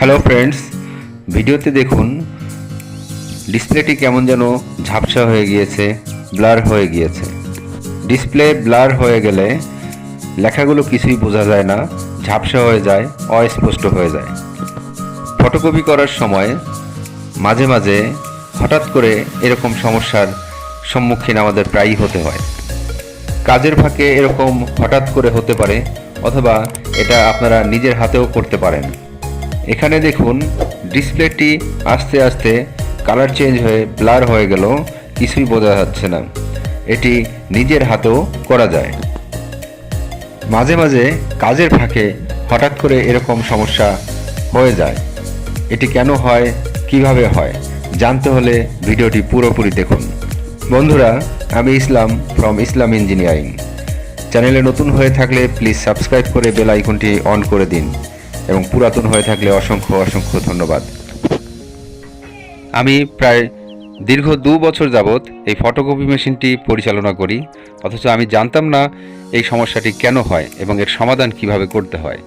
Hello friends, ভিডিওতে দেখুন ডিসপ্লেটি কেমন যেন ঝাপসা হয়ে গিয়েছে, ব্লার হয়ে গিয়েছে। ডিসপ্লে ব্লার হয়ে গেলে লেখাগুলো কিছুই বোঝা যায় না, ঝাপসা হয়ে যায়, অস্পষ্ট হয়ে যায়। ফটোকপি করার সময় মাঝে মাঝে হঠাৎ করে এরকম সমস্যার সম্মুখীন আমাদের প্রায়ই হতে হয়। কাজের ফাঁকে এরকম হঠাৎ করে হতে পারে, অথবা এটা আপনারা নিজের হাতেও করতে পারেন। এখানে দেখুন ডিসপ্লেটি আস্তে আস্তে কালার চেঞ্জ হয়ে ব্লার হয়ে গেল, কিছুই বোঝা যাচ্ছে না। এটি নিজের হাতেও করা যায়। মাঝে মাঝে কাজের ফাঁকে হঠাৎ করে এরকম সমস্যা হয়ে যায়। এটি কেন হয়, কিভাবে হয়, জানতে হলে ভিডিওটি পুরোপুরি দেখুন। বন্ধুরা, আমি ইসলাম ফ্রম ইসলাম ইঞ্জিনিয়ারিং। চ্যানেলে নতুন হয়ে থাকলে প্লিজ সাবস্ক্রাইব করে বেল আইকনটি অন করে দিন, এবং পুরাতন হয়ে থাকলে অসংখ্য অসংখ্য ধন্যবাদ। আমি প্রায় দীর্ঘ 2 বছর যাবৎ এই ফটোকপি মেশিনটি পরিচালনা করি, অথচ আমি জানতাম না এই সমস্যাটি কেন হয় এবং এর সমাধান কিভাবে করতে হয়।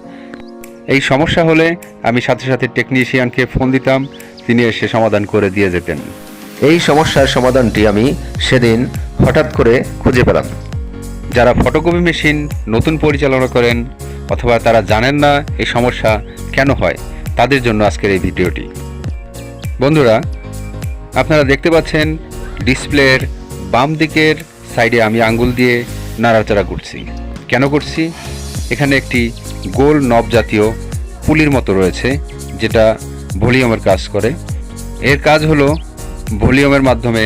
এই সমস্যা হলে আমি সাথে সাথে টেকনিশিয়ানকে ফোন দিতাম, তিনি এসে সমাধান করে দিয়ে যেতেন। এই সমস্যার সমাধানটি আমি সেদিন হঠাৎ করে খুঁজে পেলাম। যারা ফটোকপি মেশিন নতুন পরিচালনা করেন অথবা তারা জানেন না এই সমস্যা কেন হয়, তাদের জন্য আজকের এই ভিডিওটি। বন্ধুরা, আপনারা দেখতে পাচ্ছেন ডিসপ্লের বাম দিকের সাইডে আমি আঙ্গুল দিয়ে নাড়াচাড়া করছি। কেন করছি? এখানে একটি গোল নব জাতীয় পুলির মতো রয়েছে, যেটা ভলিউমের কাজ করে। এর কাজ হলো ভলিউমের মাধ্যমে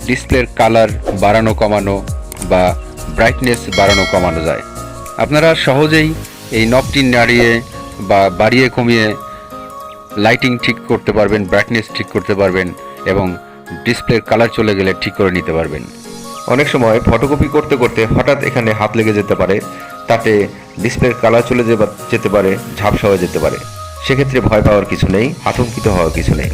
ডিসপ্লের কালার বাড়ানো কমানো বা ব্রাইটনেস বাড়ানো কমানো যায়। আপনারা সহজেই এই নবটি নাড়িয়ে বা বাড়িয়ে কমিয়ে লাইটিং ঠিক করতে পারবেন, ব্রাইটনেস ঠিক করতে পারবেন, এবং ডিসপ্লের কালার চলে গেলে ঠিক করে নিতে পারবেন। অনেক সময় ফটোকপি করতে করতে হঠাৎ এখানে হাত লেগে যেতে পারে, তাতে ডিসপ্লের কালার চলে যেতে পারে, ঝাপসা হয়ে যেতে পারে। সেক্ষেত্রে ভয় পাওয়ার কিছু নেই, আতঙ্কিত হওয়ার কিছু নেই।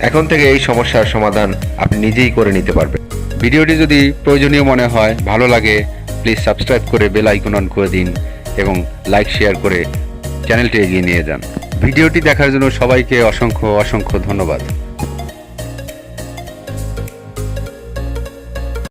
এখন থেকে এই সমস্যার সমাধান আপনি নিজেই করে নিতে পারবেন। ভিডিওটি যদি প্রয়োজনীয় মনে হয়, ভালো লাগে, প্লিজ সাবস্ক্রাইব করে বেল আইকন অন করে দিন এবং লাইক শেয়ার করে চ্যানেলটি এগিয়ে নিয়ে যান। ভিডিওটি দেখার জন্য সবাইকে অসংখ্য অসংখ্য ধন্যবাদ।